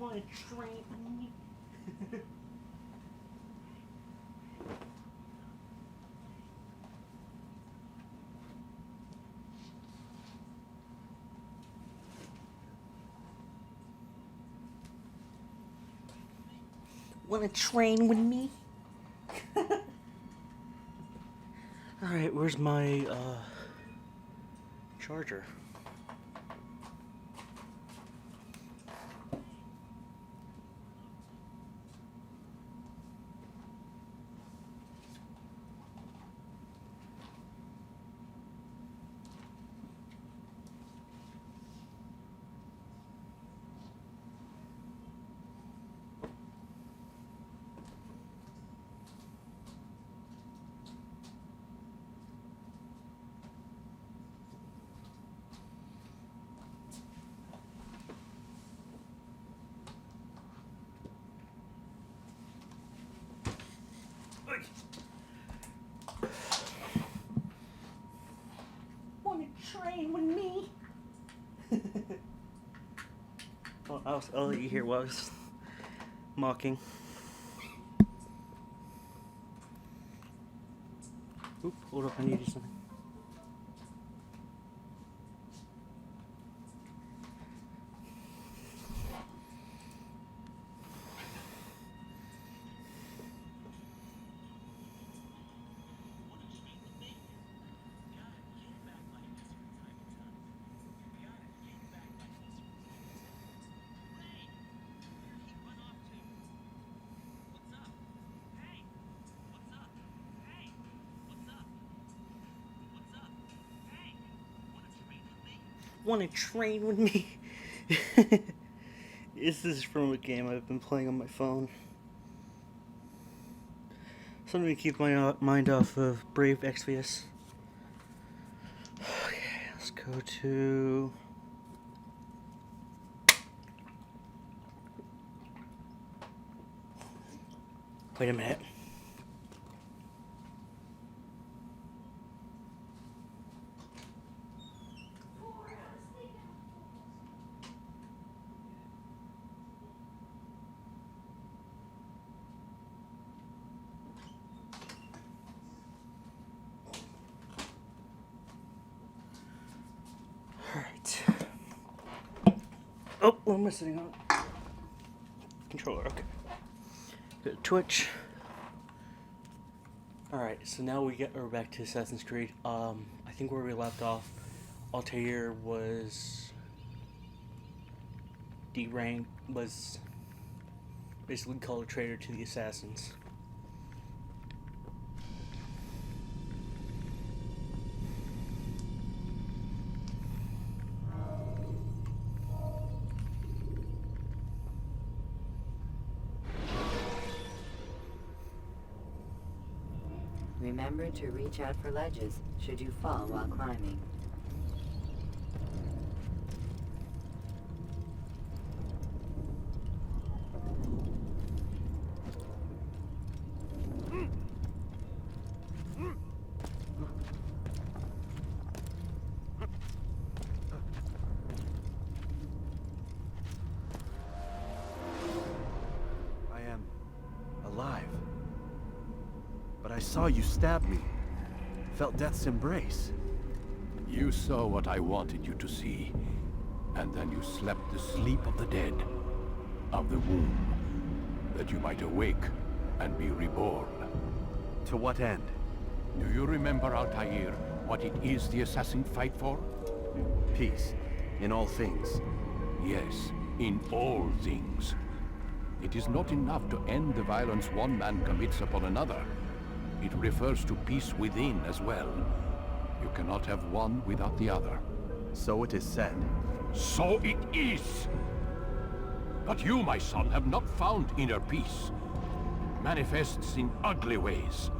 wanna train me? Wanna train with me? Alright, where's my charger? Wanna train with me? Well, I'll let you hear what I was mocking. Oop, hold up, I need to do something. Wanna train with me? This is from a game I've been playing on my phone. Something to keep my mind off of Brave Exvius. Okay, let's go to... Wait a minute. Alright. Oh, what am I sitting on? Controller, okay. Go to Twitch. Alright, so now we're back to Assassin's Creed. I think where we left off, Altair was deranked, was basically called a traitor to the assassins. Remember to reach out for ledges should you fall while climbing. I am alive. But I saw you stab me. Felt death's embrace. You saw what I wanted you to see. And then you slept the sleep of the dead. Of the womb. That you might awake and be reborn. To what end? Do you remember, Altair, what it is the assassins fight for? Peace. In all things. Yes, in all things. It is not enough to end the violence one man commits upon another. It refers to peace within as well. You cannot have one without the other. So it is said. So it is! But you, my son, have not found inner peace. It manifests in ugly ways.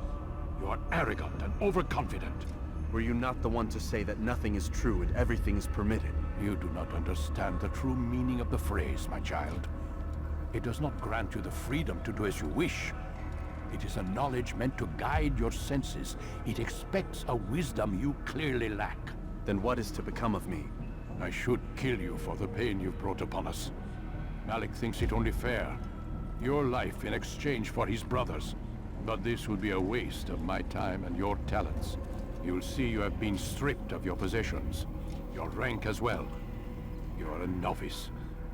You are arrogant and overconfident. Were you not the one to say that nothing is true and everything is permitted? You do not understand the true meaning of the phrase, my child. It does not grant you the freedom to do as you wish. It is a knowledge meant to guide your senses. It expects a wisdom you clearly lack. Then what is to become of me? I should kill you for the pain you've brought upon us. Malik thinks it only fair. Your life in exchange for his brother's. But this would be a waste of my time and your talents. You'll see you have been stripped of your possessions. Your rank as well. You are a novice.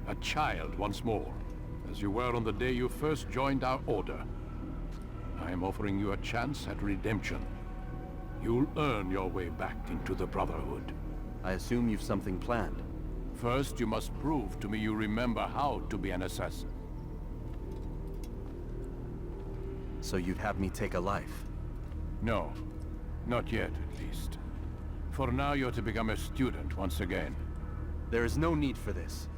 A child once more. As you were on the day you first joined our order. I am offering you a chance at redemption. You'll earn your way back into the Brotherhood. I assume you've something planned. First, you must prove to me you remember how to be an assassin. So you'd have me take a life? No. Not yet, at least. For now, you're to become a student once again. There is no need for this.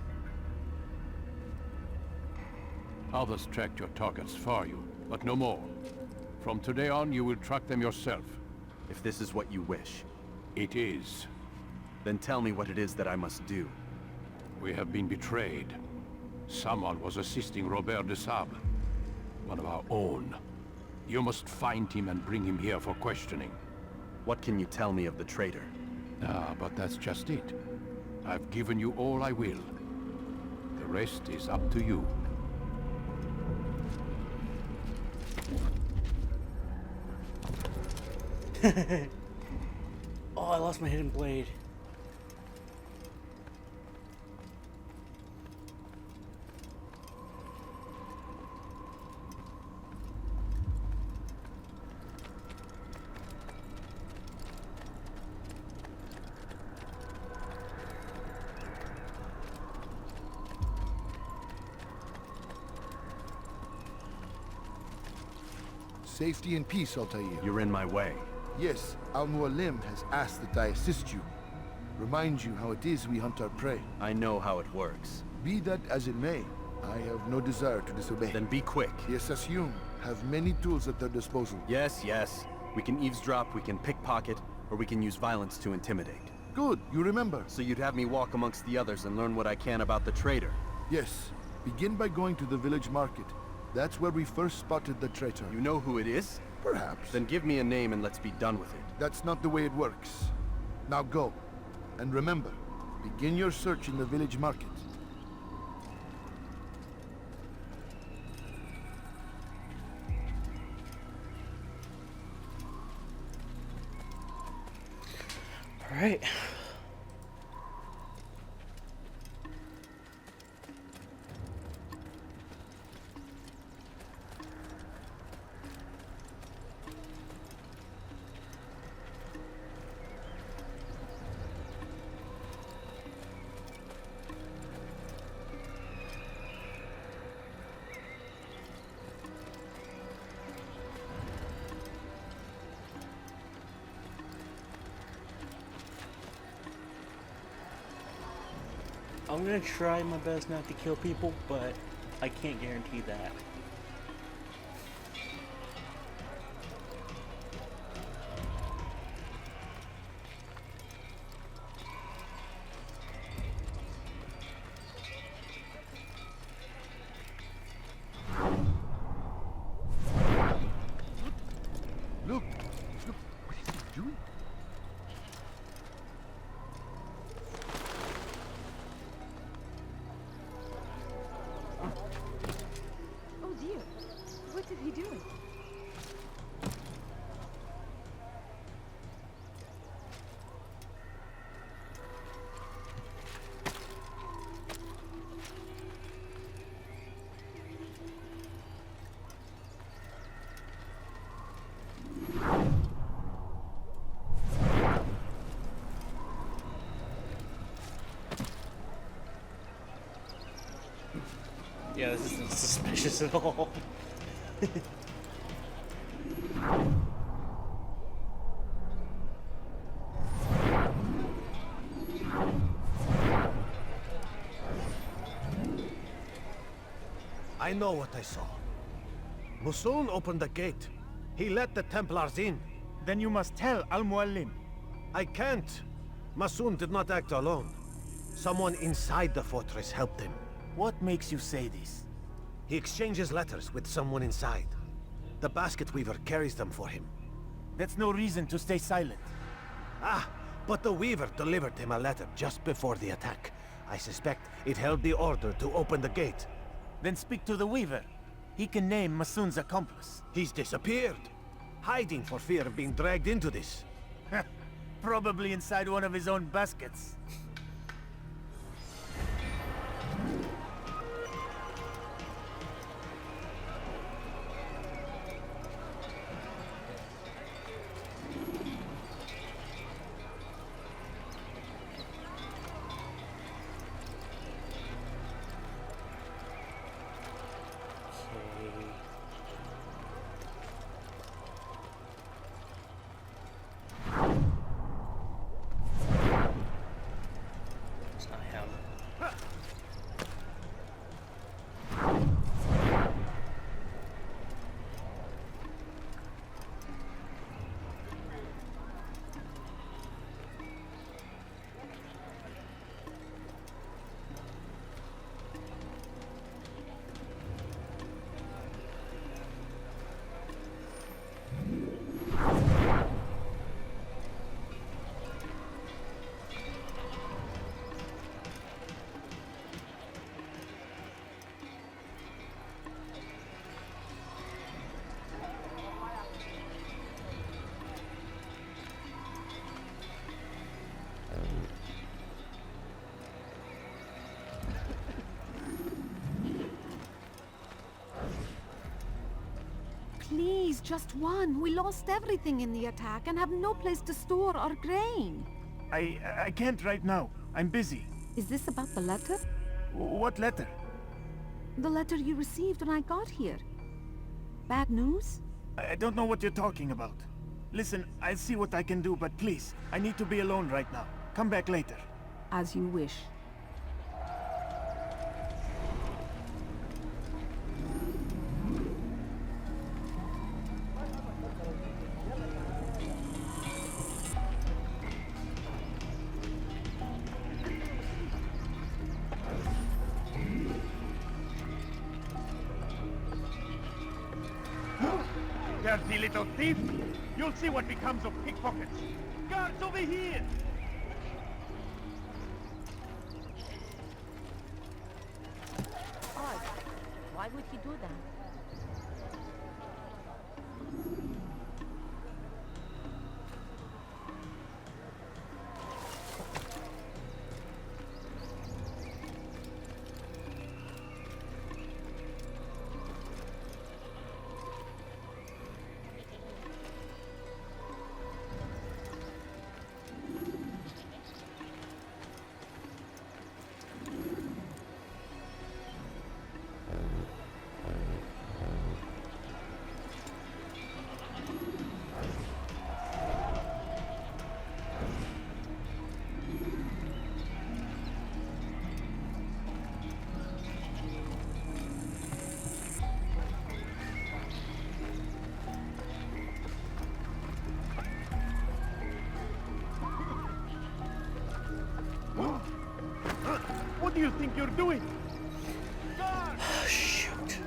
Others tracked your targets for you, but no more. From today on, you will track them yourself. If this is what you wish. It is. Then tell me what it is that I must do. We have been betrayed. Someone was assisting Robert de Sable, one of our own. You must find him and bring him here for questioning. What can you tell me of the traitor? Ah, but that's just it. I've given you all I will. The rest is up to you. Oh, I lost my hidden blade. Safety and peace, Altair. You're in my way. Yes, Al-Mualim has asked that I assist you. Remind you how it is we hunt our prey. I know how it works. Be that as it may, I have no desire to disobey. Then be quick. The Assassin have many tools at their disposal. Yes, yes. We can eavesdrop, we can pickpocket, or we can use violence to intimidate. Good, you remember. So you'd have me walk amongst the others and learn what I can about the traitor. Yes, begin by going to the village market. That's where we first spotted the traitor. You know who it is? Perhaps. Then give me a name and let's be done with it. That's not the way it works. Now go. And remember, begin your search in the village market. All right. I'm gonna try my best not to kill people, but I can't guarantee that. Look, look, what is he doing? Oh dear, what did he do? Yeah, this isn't suspicious at all. I know what I saw. Musoon opened the gate. He let the Templars in. Then you must tell Al-Mualim. I can't. Masoon did not act alone. Someone inside the fortress helped him. What makes you say this? He exchanges letters with someone inside. The basket weaver carries them for him. That's no reason to stay silent. Ah, but the weaver delivered him a letter just before the attack. I suspect it held the order to open the gate. Then speak to the Weaver. He can name Masun's accomplice. He's disappeared, hiding for fear of being dragged into this. Probably inside one of his own baskets. It's not him. Please, just one. We lost everything in the attack and have no place to store our grain. I can't right now. I'm busy. Is this about the letter? What letter? The letter you received when I got here. Bad news? I don't know what you're talking about. Listen, I'll see what I can do, but please, I need to be alone right now. Come back later. As you wish. Dirty little thief! You'll see what becomes of pickpockets! Guards over here! Odd. Why would he do that? What do you think you're doing? Shoot.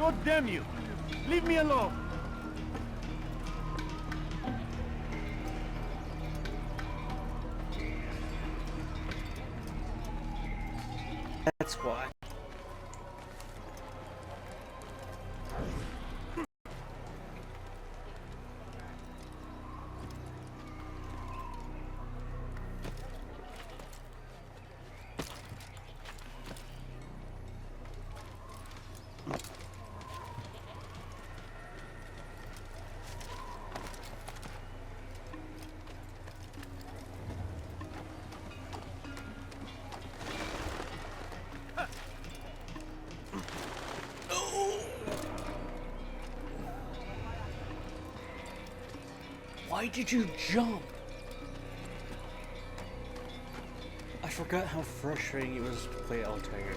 God damn you! Leave me alone! That's why. Why did you jump? I forgot how frustrating it was to play Altair.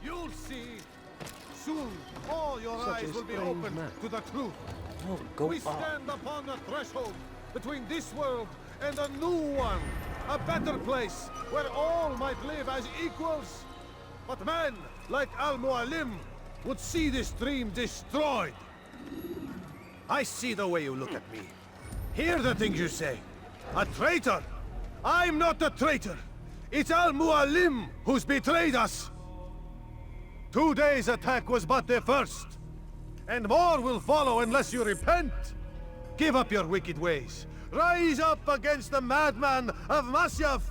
You'll see. Soon, all your Such a eyes will be strange open man. to the truth. No, go We up. stand upon the threshold between this world and a new one. A better place where all might live as equals. But men like Al-Mualim would see this dream destroyed. I see the way you look at me. Hear the things you say. A traitor? I'm not a traitor. It's Al-Mualim who's betrayed us. Today's attack was but the first. And more will follow unless you repent. Give up your wicked ways. Rise up against the madman of Masyaf.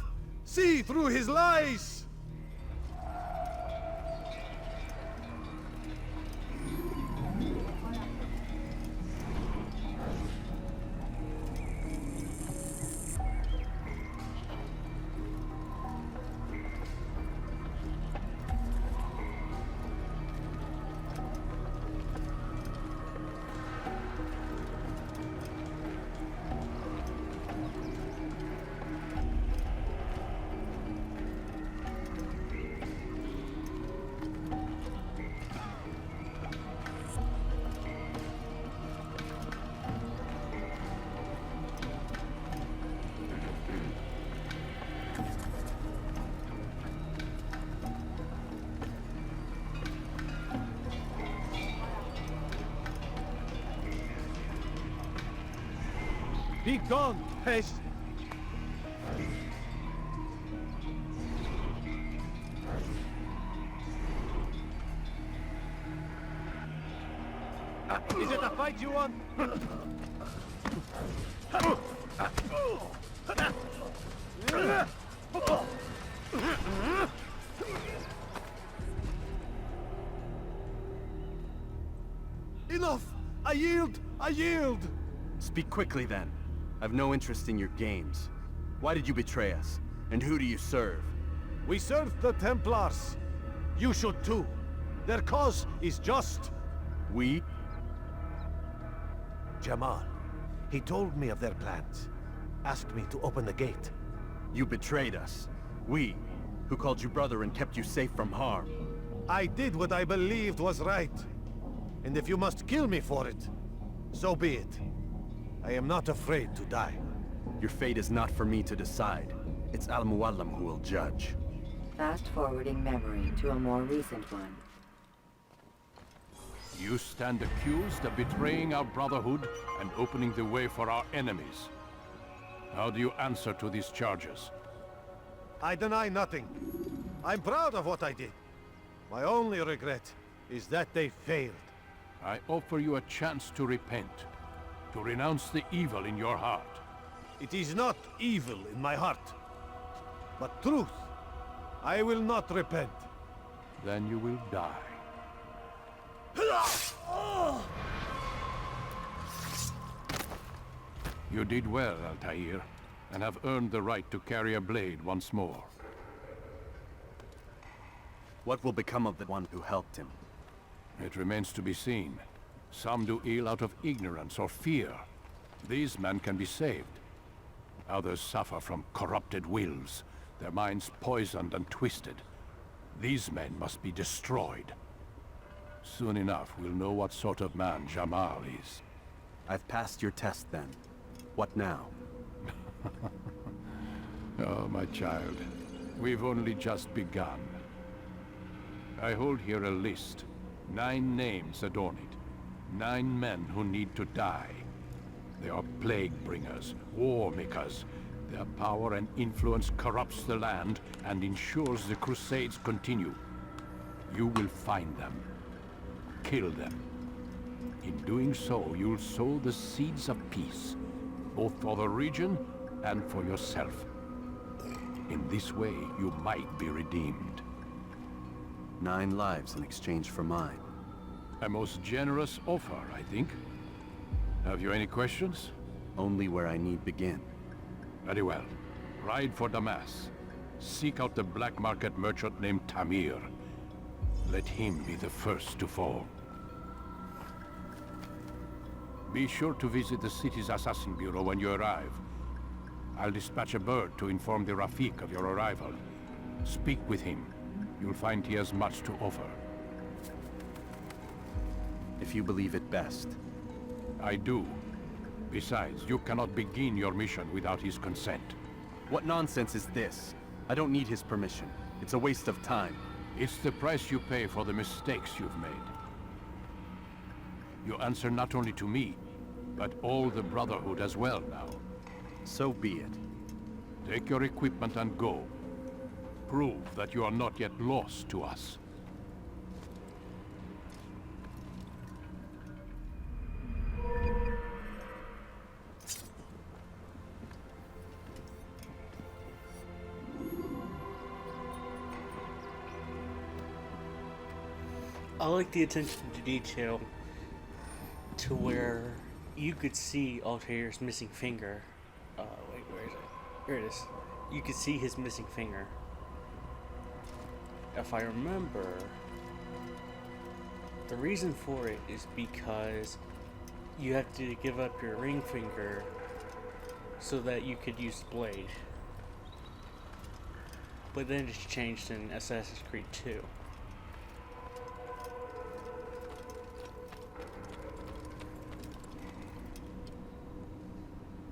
See through his lies. Be gone, Hesh! Is it a fight you want? Enough! I yield! I yield! Speak quickly then. I've no interest in your games. Why did you betray us? And who do you serve? We serve the Templars. You should too. Their cause is just. We? Jamal. He told me of their plans. Asked me to open the gate. You betrayed us. We, who called you brother and kept you safe from harm. I did what I believed was right. And if you must kill me for it, so be it. I am not afraid to die. Your fate is not for me to decide. It's Al-Mualim who will judge. Fast-forwarding memory to a more recent one. You stand accused of betraying our brotherhood and opening the way for our enemies. How do you answer to these charges? I deny nothing. I'm proud of what I did. My only regret is that they failed. I offer you a chance to repent, to renounce the evil in your heart. It is not evil in my heart, but truth. I will not repent. Then you will die. You did well, Altair, and have earned the right to carry a blade once more. What will become of the one who helped him? It remains to be seen. Some do ill out of ignorance or fear. These men can be saved. Others suffer from corrupted wills, their minds poisoned and twisted. These men must be destroyed. Soon enough, we'll know what sort of man Jamal is. I've passed your test then. What now? Oh, my child. We've only just begun. I hold here a list. 9 names adorn it. 9 men who need to die. They are plague bringers, war makers. Their power and influence corrupts the land and ensures the Crusades continue. You will find them. Kill them. In doing so, you'll sow the seeds of peace, both for the region and for yourself. In this way, you might be redeemed. 9 lives in exchange for mine. A most generous offer, I think. Have you any questions? Only where I need begin. Very well. Ride for Damas. Seek out the black market merchant named Tamir. Let him be the first to fall. Be sure to visit the city's assassin bureau when you arrive. I'll dispatch a bird to inform the Rafik of your arrival. Speak with him. You'll find he has much to offer. If you believe it best. I do. Besides, you cannot begin your mission without his consent. What nonsense is this? I don't need his permission. It's a waste of time. It's the price you pay for the mistakes you've made. You answer not only to me, but all the Brotherhood as well now. So be it. Take your equipment and go. Prove that you are not yet lost to us. I like the attention to detail to where you could see Altair's missing finger. Wait, where is it? Here it is. You could see his missing finger. If I remember, the reason for it is because you have to give up your ring finger so that you could use the blade. But then it's changed in Assassin's Creed 2.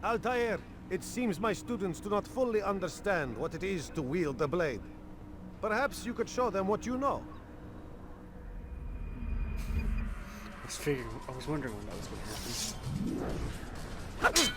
Altair, it seems my students do not fully understand what it is to wield the blade. Perhaps you could show them what you know. I was wondering when that was going to happen.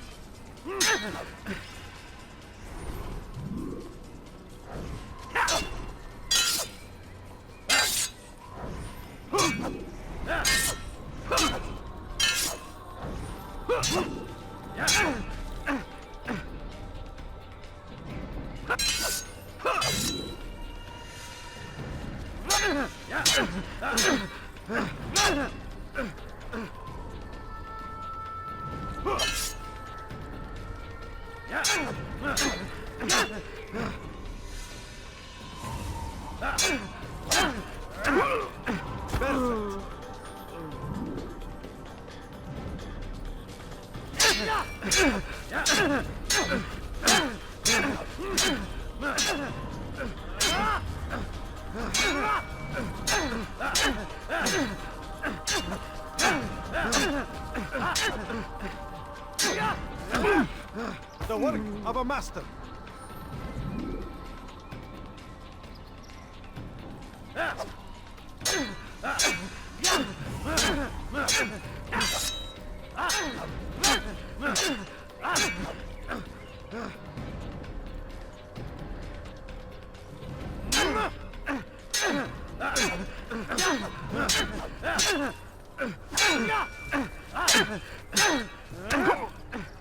The work of a master.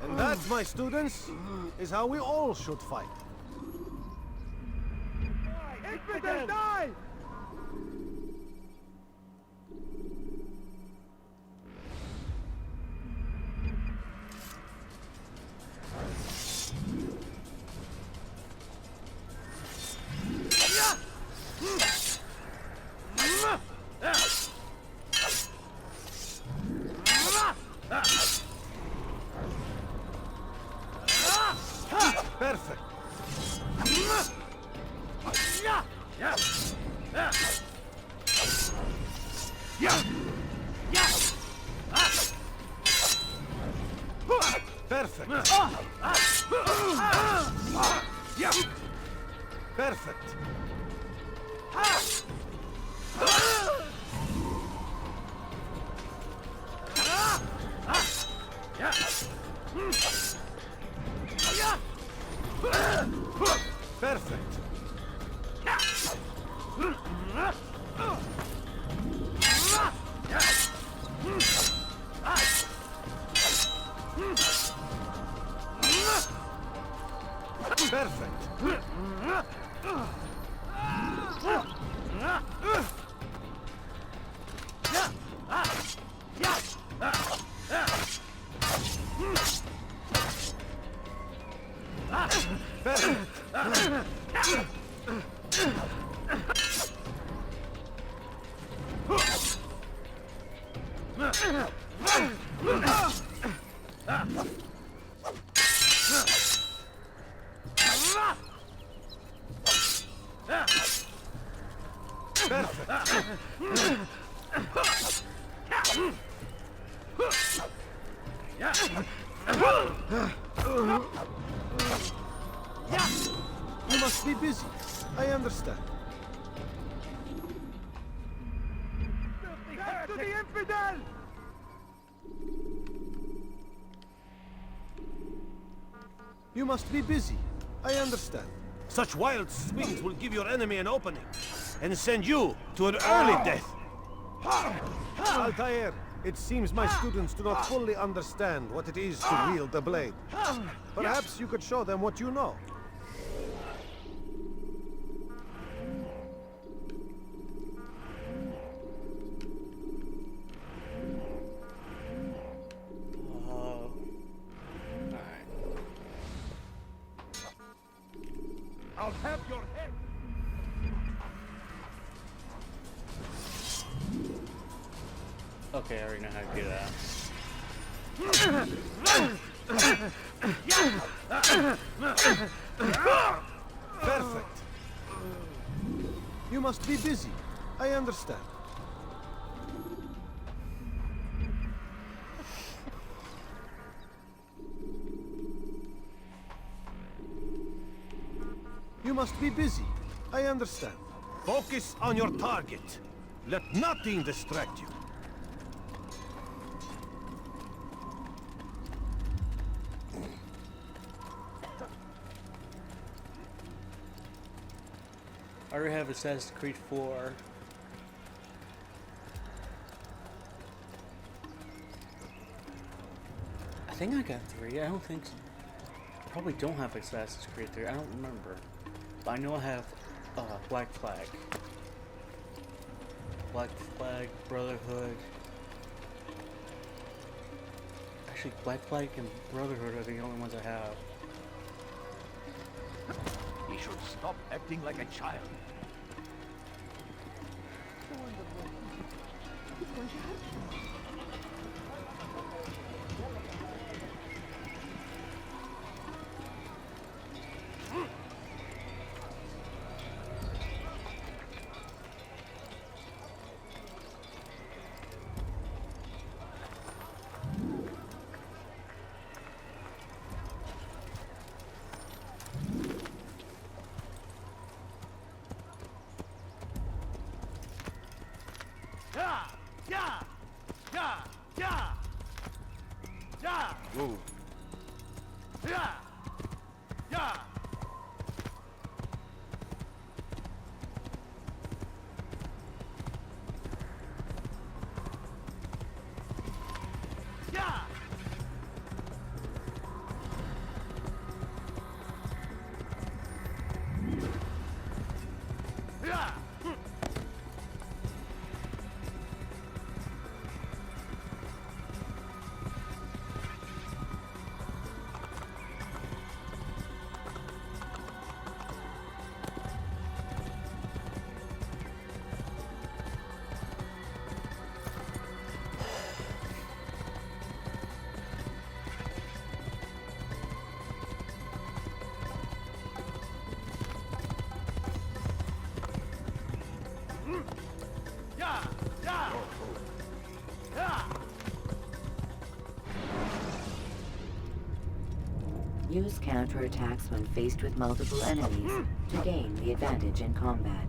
And that, my students, is how we all should fight. Die! Perfect. Perfect. Perfect. Perfect. Perfect. You must be busy. I understand. To the infidel! You must be busy. I understand. Such wild swings will give your enemy an opening and send you to an early death. Altair, it seems my students do not fully understand what it is to wield the blade. Perhaps you could show them what you know. I'll have your head! Okay, I already know how to do that. Perfect. You must be busy. I understand. You must be busy. I understand. Focus on your target. Let nothing distract you. I already have Assassin's Creed 4. I think I got 3. I don't think so. I probably don't have Assassin's Creed 3. I don't remember. But I know I have Black Flag. Black Flag, Brotherhood. Actually, Black Flag and Brotherhood are the only ones I have. He should stop acting like a child. Move. Use counterattacks when faced with multiple enemies to gain the advantage in combat.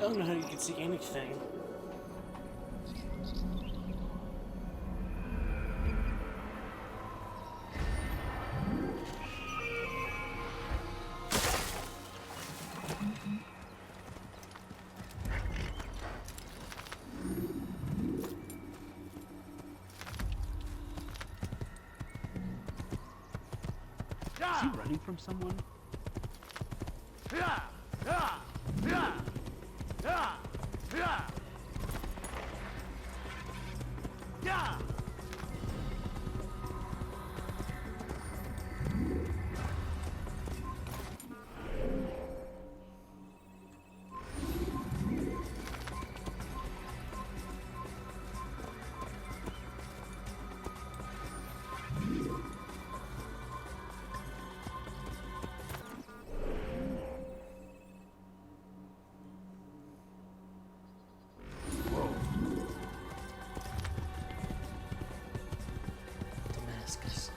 I don't know how you can see anything. Is he running from someone? Damascus.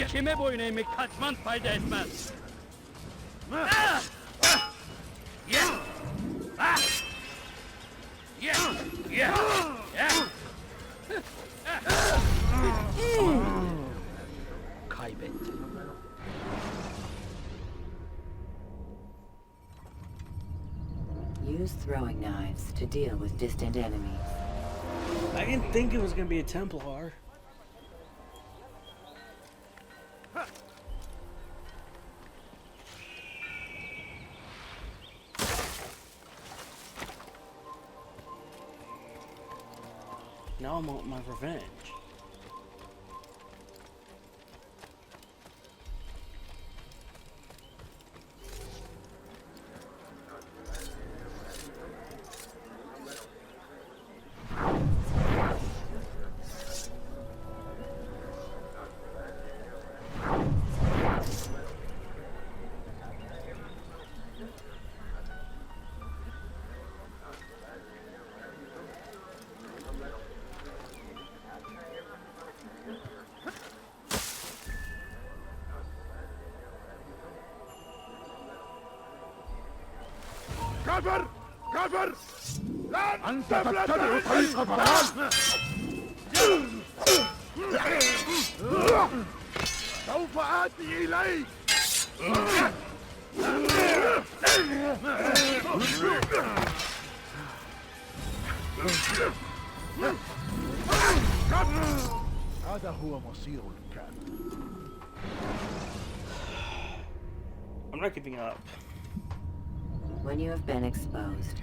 Kime boyun eğmek kaçman fayda etmez. Kaybettim. Use throwing knives to deal with distant enemies. I didn't think it was gonna be a Templar. Now I want my revenge. Cover! Cover! أنت تتبع طريق الضلال. سوف آتي إليك! هذا هو مصير الكلب. I'm not giving up. When you have been exposed,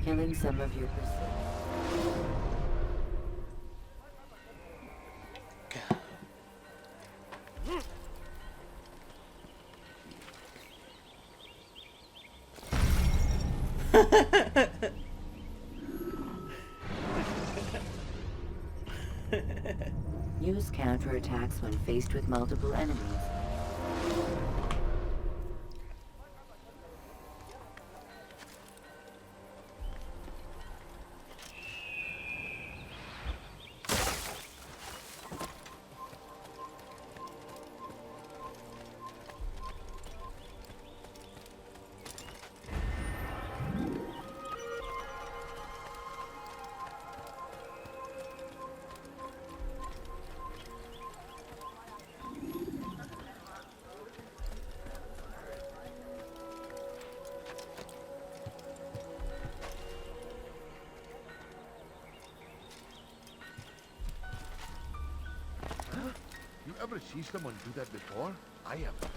killing some of your pursuers. Use counterattacks when faced with multiple enemies. You ever see someone do that before? I haven't.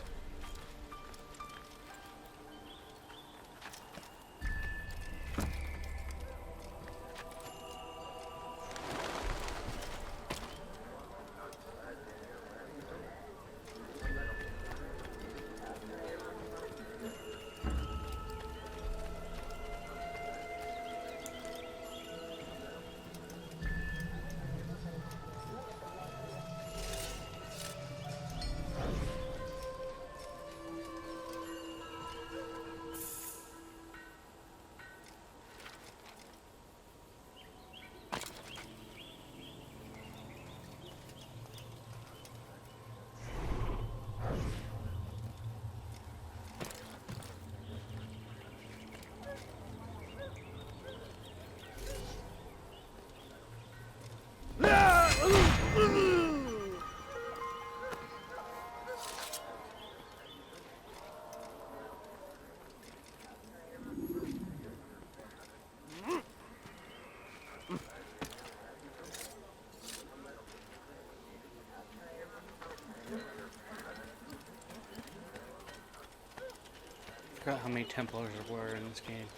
I forgot how many Templars there were in this game.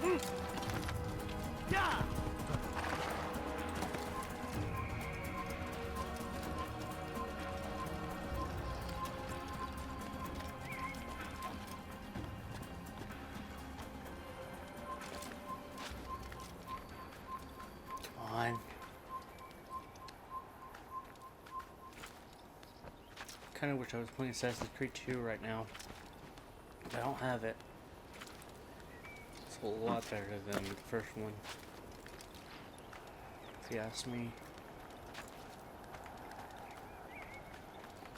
Yeah! Come on. Kind of wish I was playing Assassin's Creed 2 right now. I don't have it. It's a lot better than the first one, if you ask me.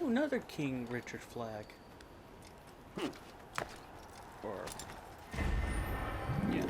Oh, another King Richard flag. Or, yeah.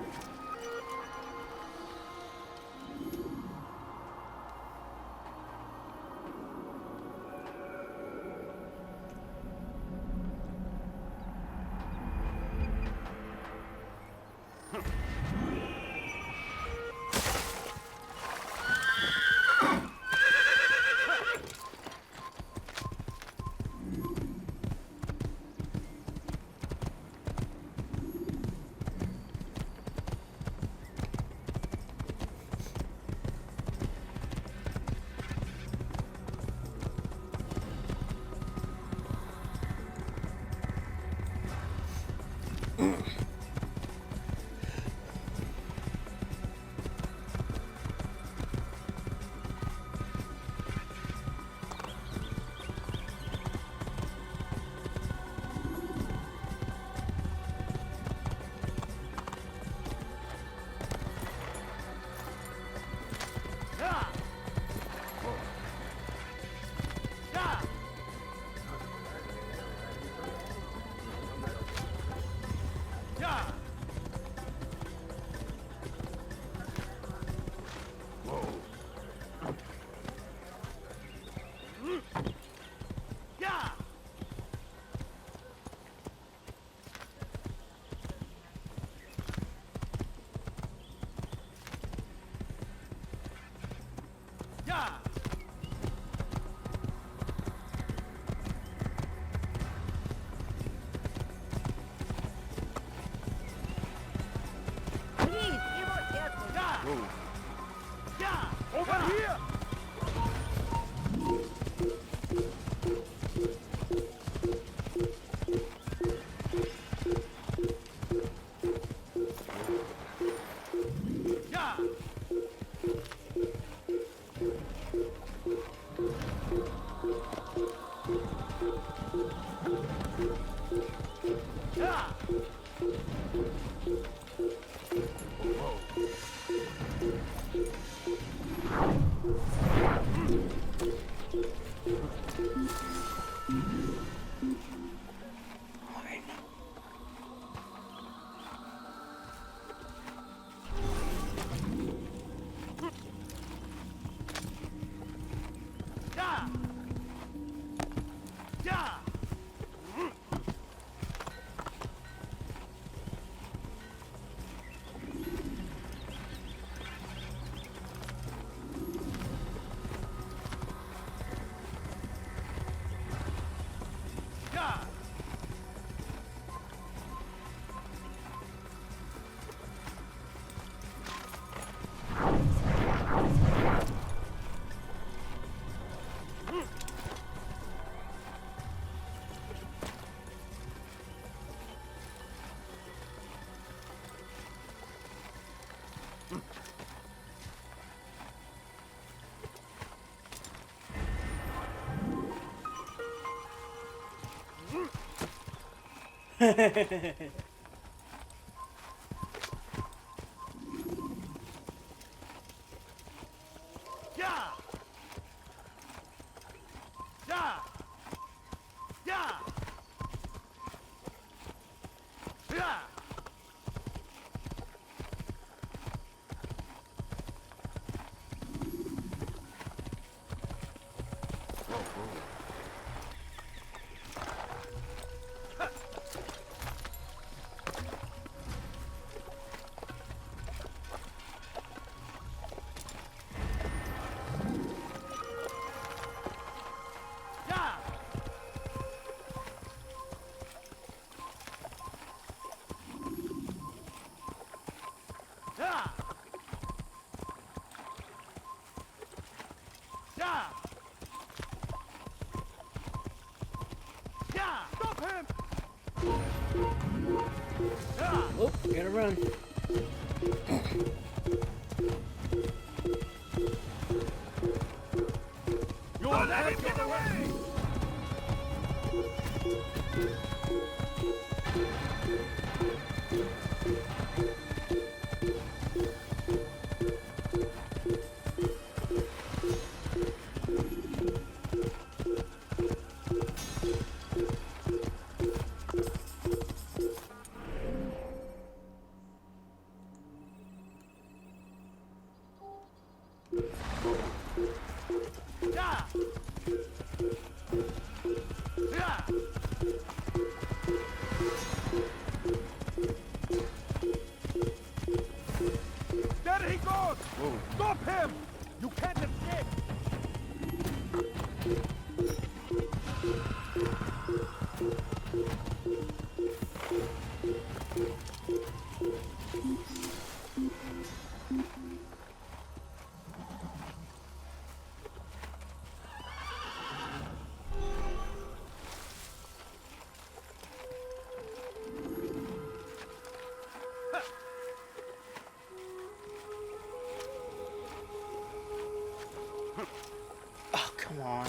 Stop him! Oh, gotta run. You'll let him get away! There he goes! Stop him! You can't escape! Oh, come on.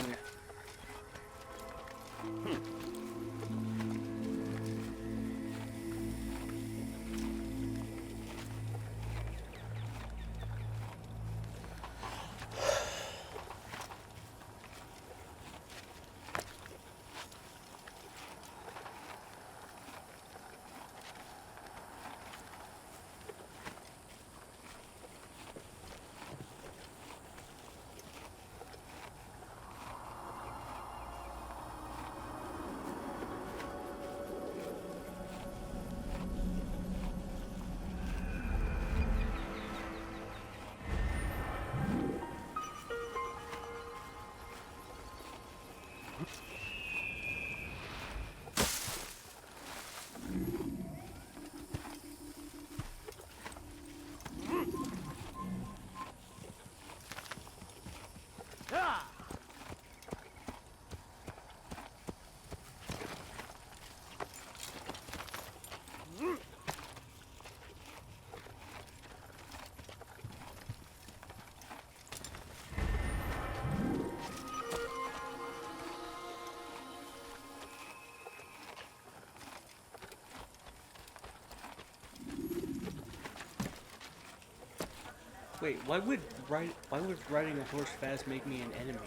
Wait, why would riding a horse fast make me an enemy?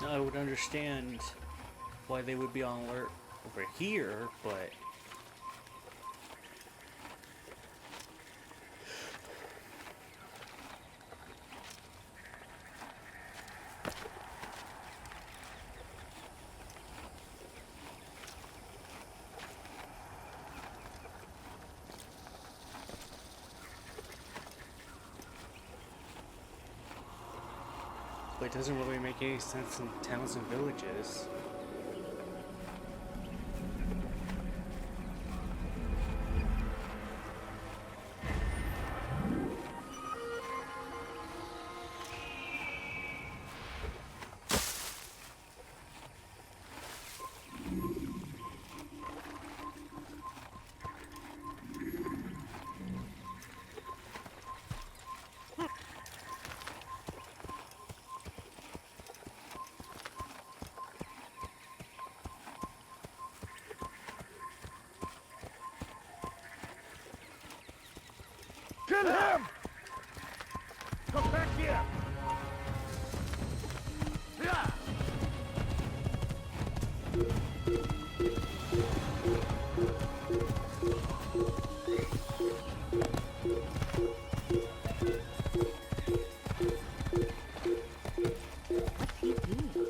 I would understand why they would be on alert over here, but But it doesn't really make any sense in towns and villages. Kill him! Come back here! Yeah! What's he doing?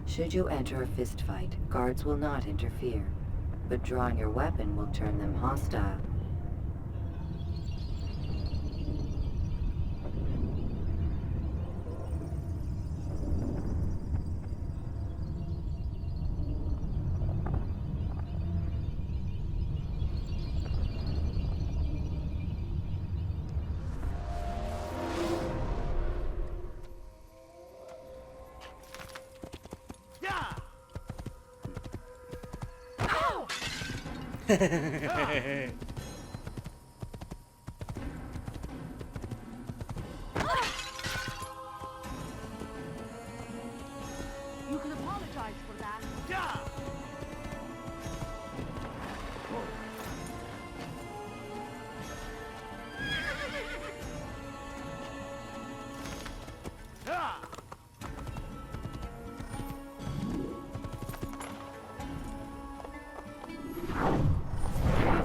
Should you enter a fistfight, guards will not interfere, but drawing your weapon will turn them hostile. You can apologize for that.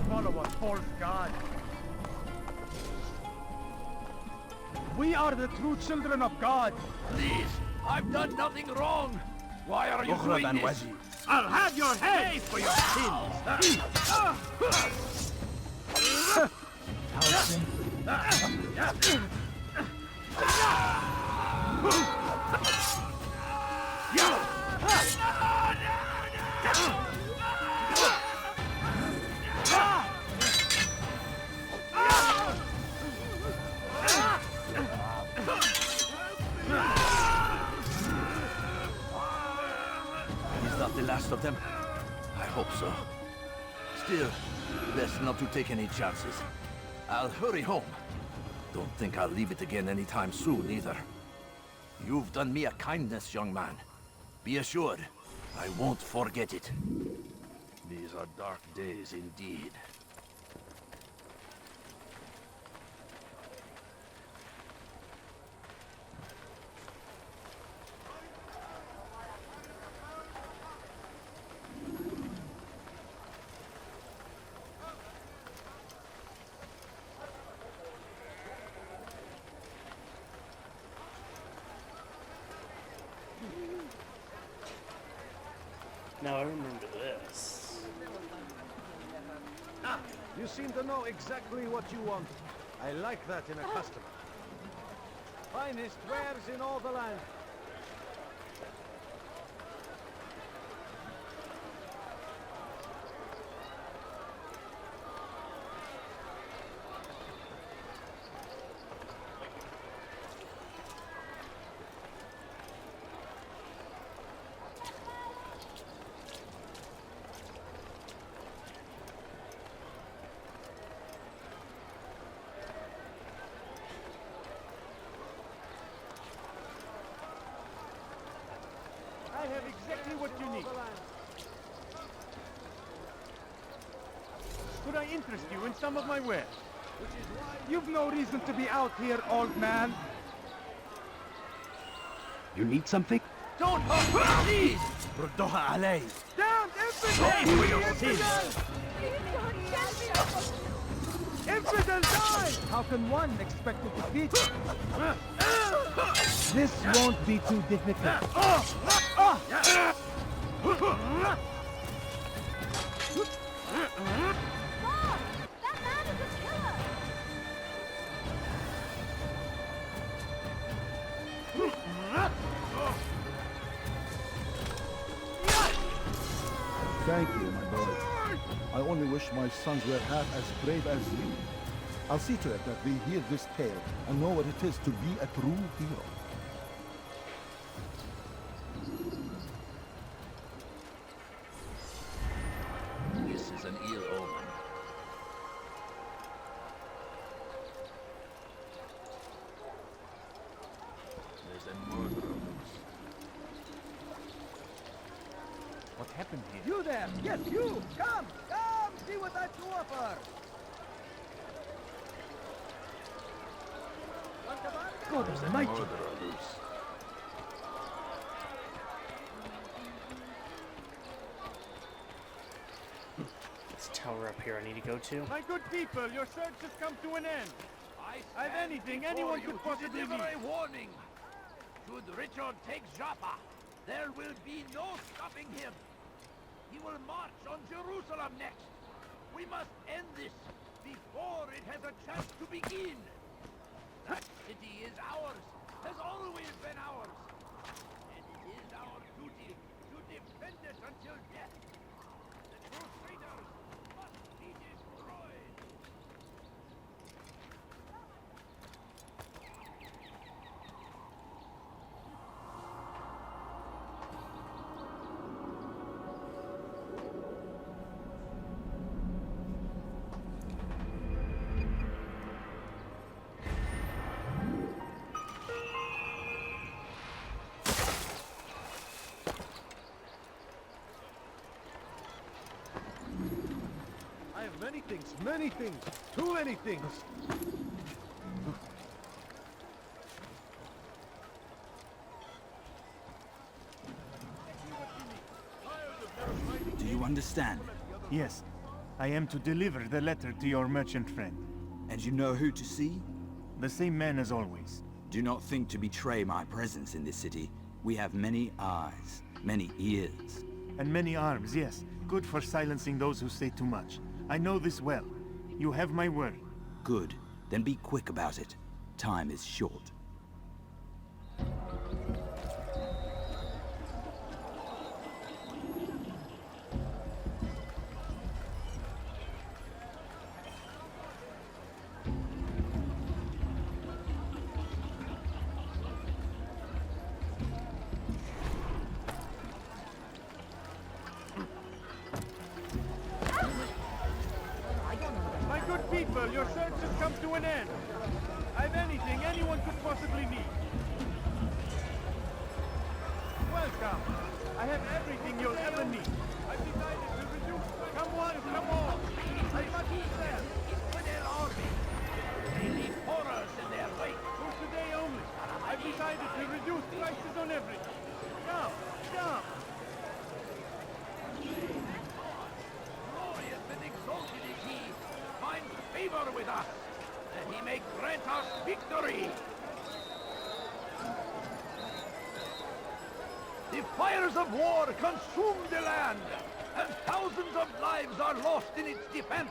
Follow a false god. We are the true children of God. Please, I've done nothing wrong. Why are you doing this? I'll have your head for your sins. He's not the last of them. I hope so. Still, best not to take any chances. I'll hurry home. Don't think I'll leave it again anytime soon, either. You've done me a kindness, young man. Be assured, I won't forget it. These are dark days indeed. Now I remember this. Ah, you seem to know exactly what you want. I like that in a customer. Finest wares in all the land. I have exactly what you need. Could I interest you in some of my wares? You've no reason to be out here, old man. You need something? Don't hurt me, please! ردوها علي. Down, Pay for your sins! Infidel die! How can one expect to defeat? This won't be too difficult. I only wish my sons were half as brave as you. I'll see to it that they hear this tale and know what it is to be a true hero. This is an ill omen. There's a murderer loose. What happened here? You there! Yes, you! Come! Come! See what I've to offer! God almighty! Murderer loose. This tower up here I need to go to. My good people, your search has come to an end. I've anything anyone could possibly need. A warning. Should Richard take Jaffa, there will be no stopping him. He will march on Jerusalem next. We must end this before it has a chance to begin. That city is ours, has always been ours. And it is our duty to defend it until death. The Crusaders must be destroyed. I have many things, too many things. Do you understand? Yes, I am to deliver the letter to your merchant friend. And you know who to see? The same man as always. Do not think to betray my presence in this city. We have many eyes, many ears. And many arms, yes. Good for silencing those who say too much. I know this well. You have my word. Good. Then be quick about it. Time is short. My good people, your search has come to an end. I've anything anyone could possibly need. Welcome. I have everything you'll ever need. I've decided to reduce... Come on, come on! I must sell. Infidel army. They leave horrors in their wake. For today only. I've decided to reduce prices on everything. Come, come! Glorious and exalted is he. Find favor with us, that he may grant us victory. The fires of war consume the land, and thousands of lives are lost in its defense.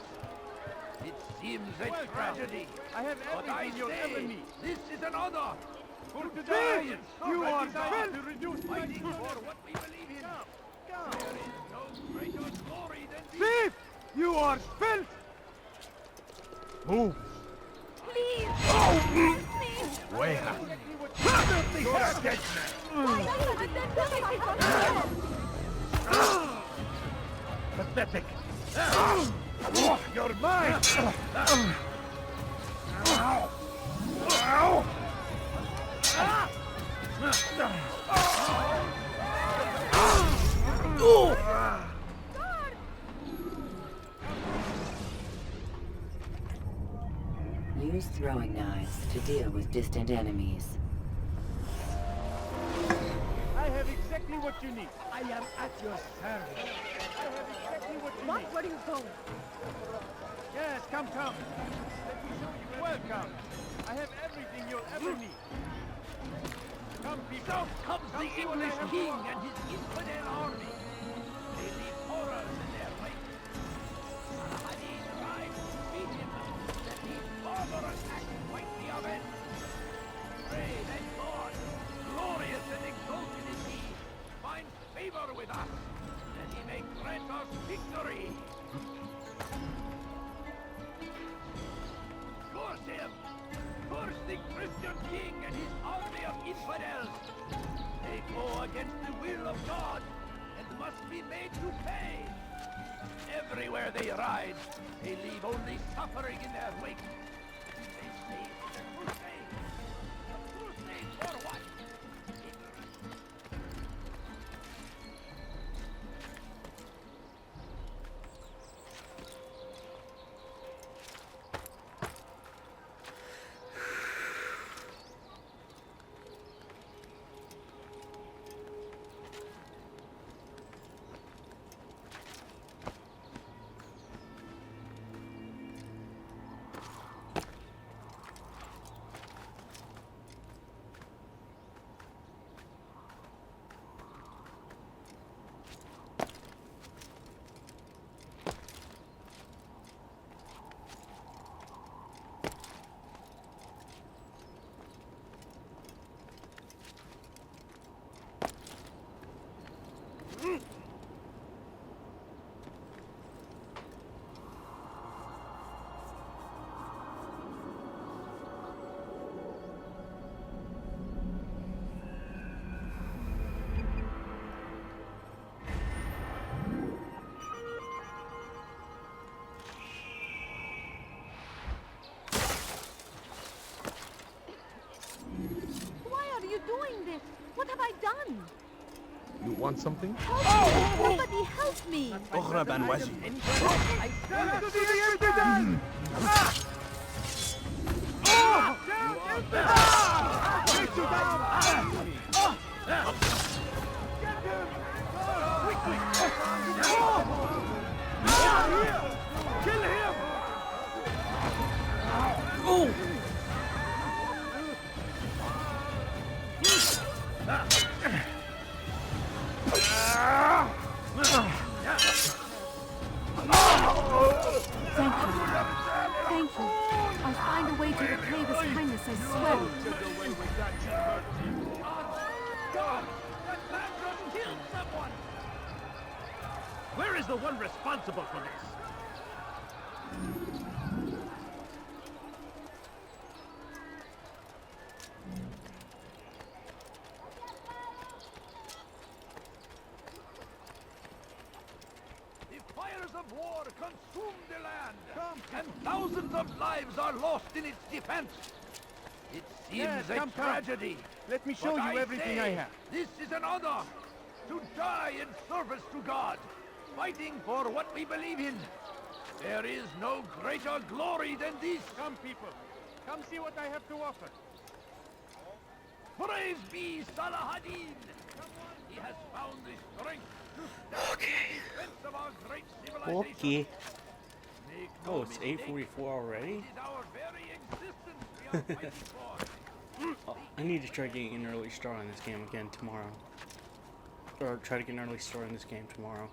It seems a tragedy, I have but I everything you'll ever say need. this is an honor. For To today, die in you are sovereign to reduce fighting prices. for what we believe in. Come. There is no greater glory than this. Thief! You are spent! Move! Please! Way out! You're a dead Pathetic! You're mine! Use throwing knives to deal with distant enemies. I have exactly what you need. I am at your service. I have exactly what you need. Where are you going? Yes, come, come. Let me show you. Welcome. I have everything you'll ever need. Come, people. So comes Come the see what I English have king brought. and his infidel army. They leave horrors in their wake. Saladin rides to meet him. Let these barbarous acts quite be avenged. Pray that God, glorious and exalted is he, finds favor with us, that he may grant us victory. suffering in their wake. They say it's a crusade. A crusade for what? What have I done? You want something? Help me! Somebody help me! اغرب عن وجهي. Thank you. I'll find a way to repay this kindness, I swear. God! That man just killed someone! Where is the one responsible for this? The fires of war consume the land, and thousands of lives are lost in its defense. It seems a tragedy. Let me show but you everything I have. This is an honor, to die in service to God, fighting for what we believe in. There is no greater glory than this. Come, people. Come see what I have to offer. Praise be Salahadin. He has found the strength to stand in defense of our great civilization. Okay. Make Oh, no it's mistake, 8:44 already? it is our very existence we are fighting for. Oh, I need to try getting an early start on this game again tomorrow. Or try to get an early start on this game tomorrow.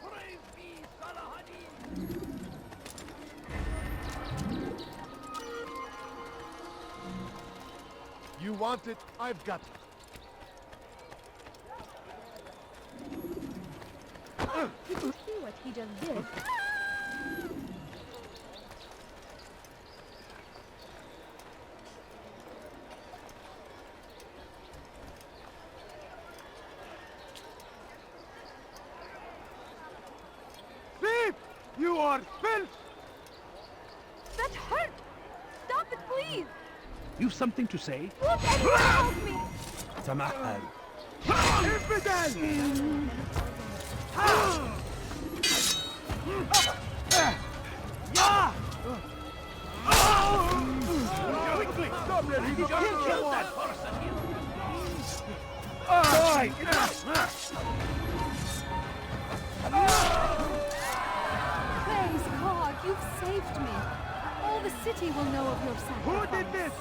Praise be Salahadin. You want it, I've got it. See what he just did. Thief! You are filth! That hurt! Stop it, please! You've something to say? Won't anyone help me? تمهل. Infidel! Quickly! Somebody kill that person! Praise God, you've saved me. All the city will know of your sacrifice. Who did this?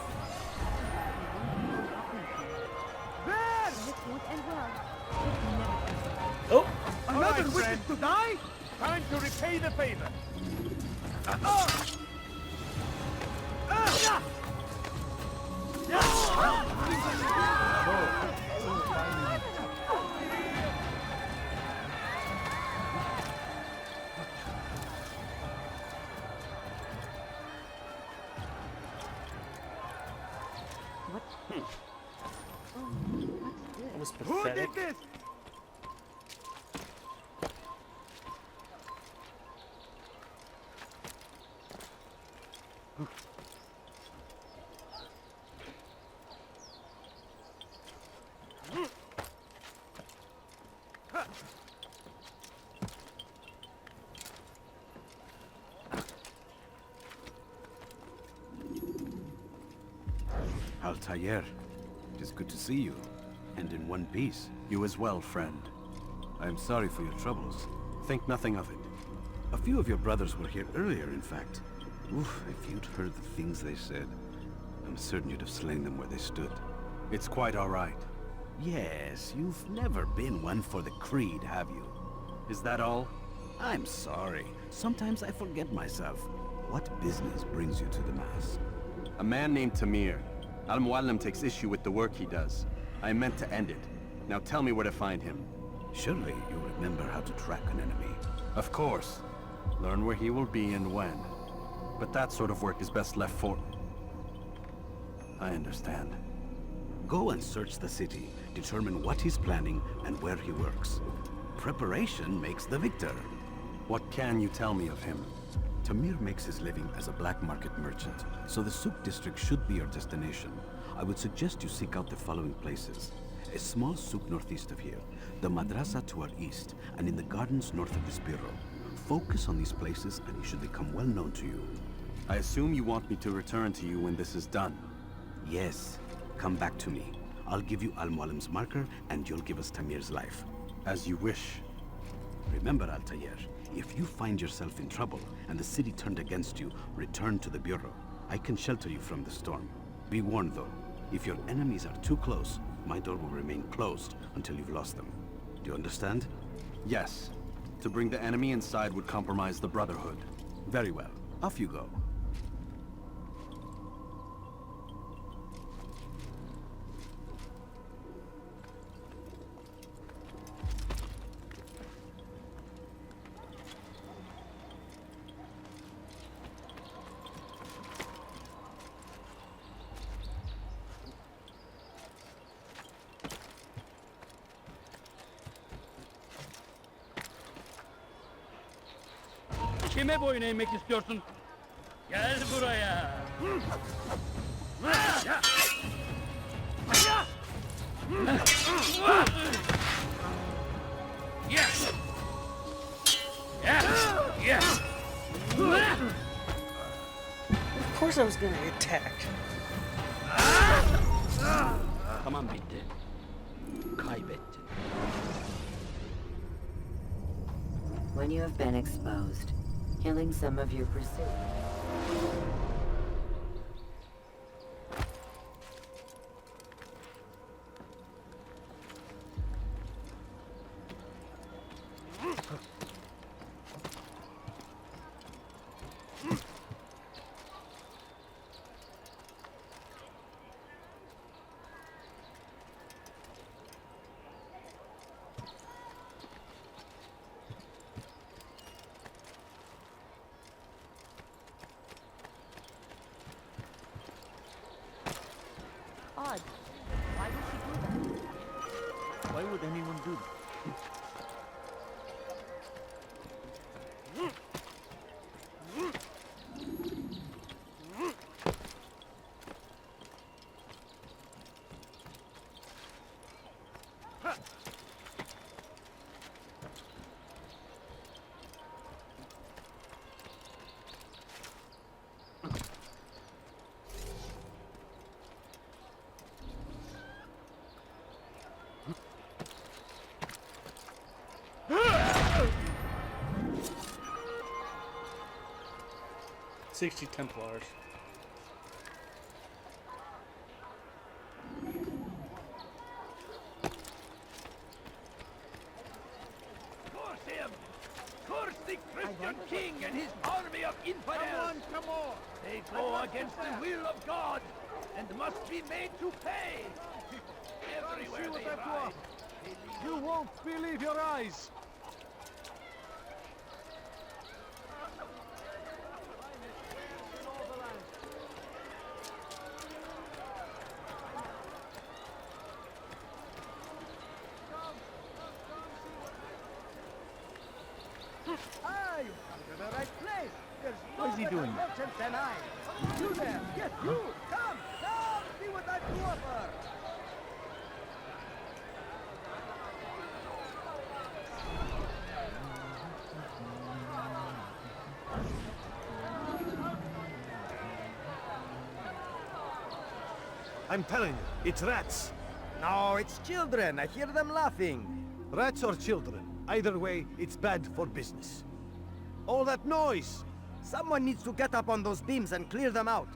There! This won't end well. Oh! Another wishes to die? Time to repay the favor. was Who pathetic. did this? Altair, it is good to see you, and in one piece. You as well, friend. I am sorry for your troubles. Think nothing of it. A few of your brothers were here earlier, in fact. Oof, if you'd heard the things they said, I'm certain you'd have slain them where they stood. It's quite all right. Yes, you've never been one for the creed, have you? Is that all? I'm sorry. Sometimes I forget myself. What business brings you to the Mass? A man named Tamir. Al-Mualim takes issue with the work he does. I meant to end it. Now tell me where to find him. Surely you remember how to track an enemy. Of course. Learn where he will be and when. But that sort of work is best left for... I understand. Go and search the city, determine what he's planning and where he works. Preparation makes the victor. What can you tell me of him? Tamir makes his living as a black market merchant, so the Souk district should be your destination. I would suggest you seek out the following places. A small souk northeast of here, the madrasa to our east, and in the gardens north of this bureau. Focus on these places and he should become well known to you. I assume you want me to return to you when this is done. Yes. Come back to me. I'll give you Al-Mualim's marker and you'll give us Tamir's life. As you wish. Remember, Altair, if you find yourself in trouble and the city turned against you, return to the bureau. I can shelter you from the storm. Be warned though, if your enemies are too close, my door will remain closed until you've lost them. Do you understand? Yes. To bring the enemy inside would compromise the Brotherhood. Very well. Off you go. Kime boyun eğmek istiyorsun? Gel buraya. Yes. Yes. Of course I was gonna get attacked. Tamam bitti. Kaybettin. When you have been exposed, killing some of your pursuers. Odd. Why would she do that? Why would anyone do that? $60 Templars. Curse him! Curse the Christian king and his army of infidels! Come on! They go against the will of God and must be made to pay! Everywhere they ride, You won't believe your eyes! to the right place. There's What is he doing? merchant than I. You there! Yes, you! Come! Come! See what I've to offer! I'm telling you, it's rats. No, it's children. I hear them laughing. Rats or children. Either way, it's bad for business. All that noise! Someone needs to get up on those beams and clear them out.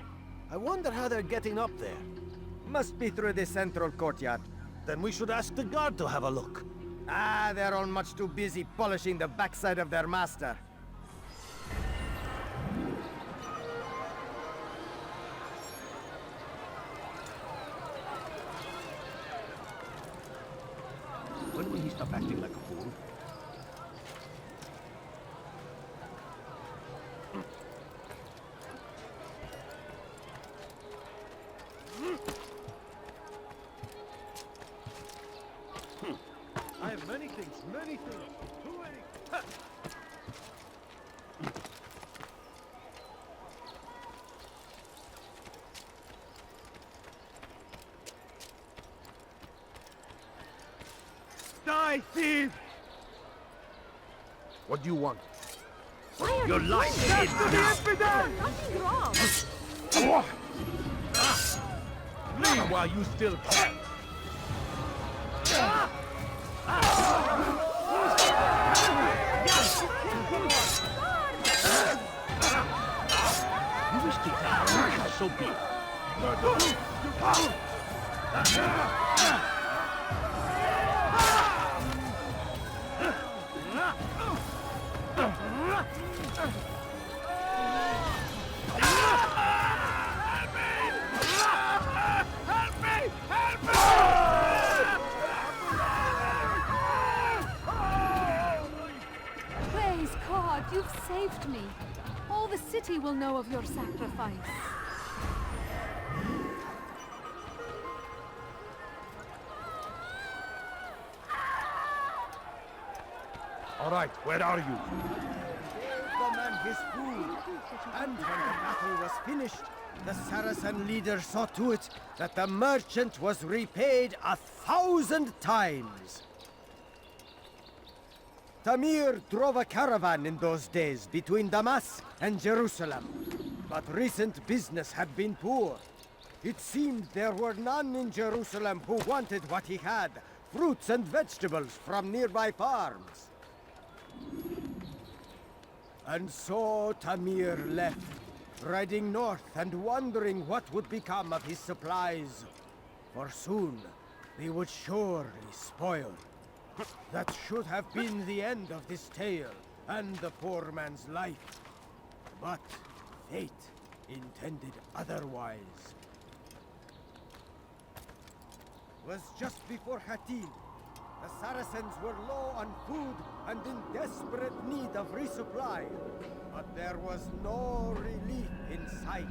I wonder how they're getting up there. Must be through the central courtyard. Then we should ask the guard to have a look. Ah, they're all much too busy polishing the backside of their master. When will he stop acting like a fool? I have many things, many things. Too many. Ha! Die, thief! What do you want? Your life is now. Nothing wrong. Leave while you still can. You wish to die, so be it. Praise God, you've saved me. All the city will know of your sacrifice. All right, where are you? The man his food. And when the battle was finished, the Saracen leader saw to it that the merchant was repaid 1,000 times. Tamir drove a caravan in those days between Damascus and Jerusalem, but recent business had been poor. It seemed there were none in Jerusalem who wanted what he had, fruits and vegetables from nearby farms. And so Tamir left, riding north and wondering what would become of his supplies. For soon they would surely spoil. That should have been the end of this tale and the poor man's life. But fate intended otherwise. Was just before Hattin. The Saracens were low on food and in desperate need of resupply, but there was no relief in sight.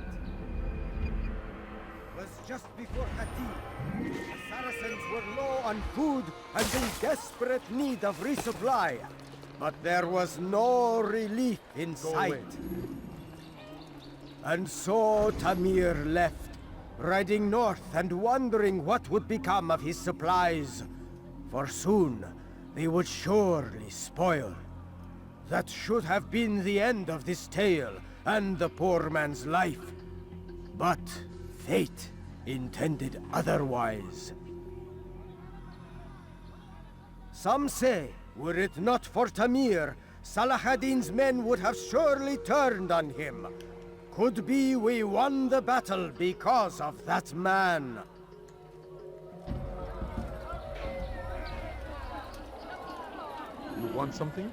Was just before Hattin. The Saracens were low on food and in desperate need of resupply, but there was no relief in sight. And so Tamir left, riding north and wondering what would become of his supplies. For soon, they would surely spoil. That should have been the end of this tale and the poor man's life. But fate intended otherwise. Some say, were it not for Tamir, Salah ad-Din's men would have surely turned on him. Could be we won the battle because of that man. You want something?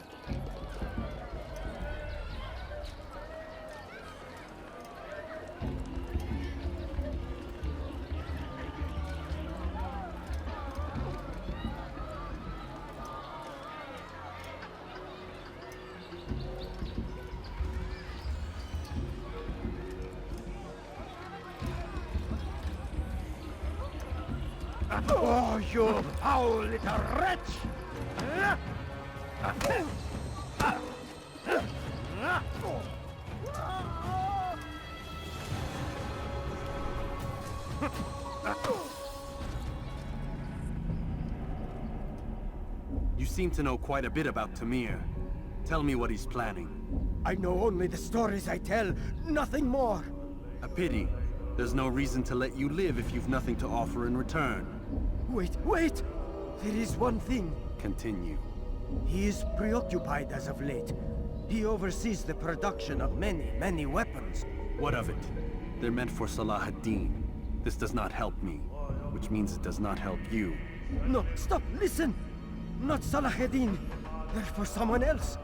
Oh, you foul little wretch! You seem to know quite a bit about Tamir. Tell me what he's planning. I know only the stories I tell, nothing more. A pity. There's no reason to let you live if you've nothing to offer in return. Wait! There is one thing. Continue. He is preoccupied as of late. He oversees the production of many weapons. What of it? They're meant for Salah ad-Din. This does not help me, which means it does not help you. No, stop, listen! Not Salahuddin. They're for someone else.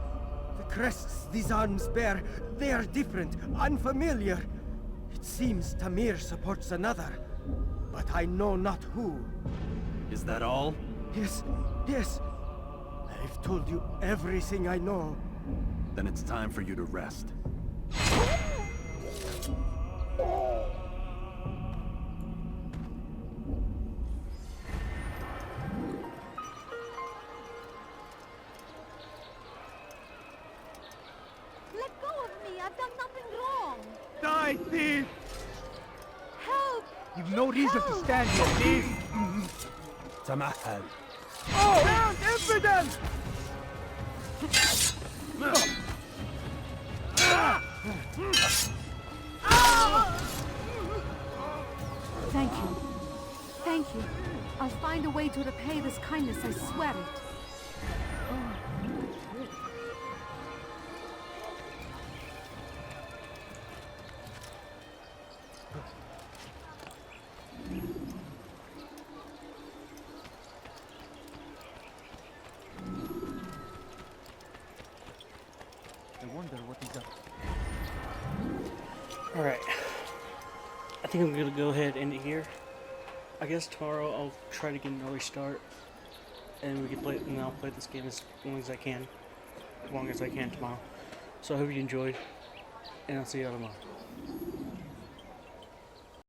The crests these arms bear, they are different, unfamiliar. It seems Tamir supports another, but I know not who. Is that all? Yes. I've told you everything I know. Then it's time for you to rest. Let go of me! I've done nothing wrong! Die, thief! Help! You've no reason to stand here, thief! Tamahal. Oh! Found evidence! Thank you. I'll find a way to repay this kindness, I swear it. I wonder what he's up to. Alright. I think I'm gonna go ahead and end it here. I guess tomorrow I'll try to get an early start. And we can play and I'll play this game as long as I can. As long as I can tomorrow. So I hope you enjoyed. And I'll see you all tomorrow.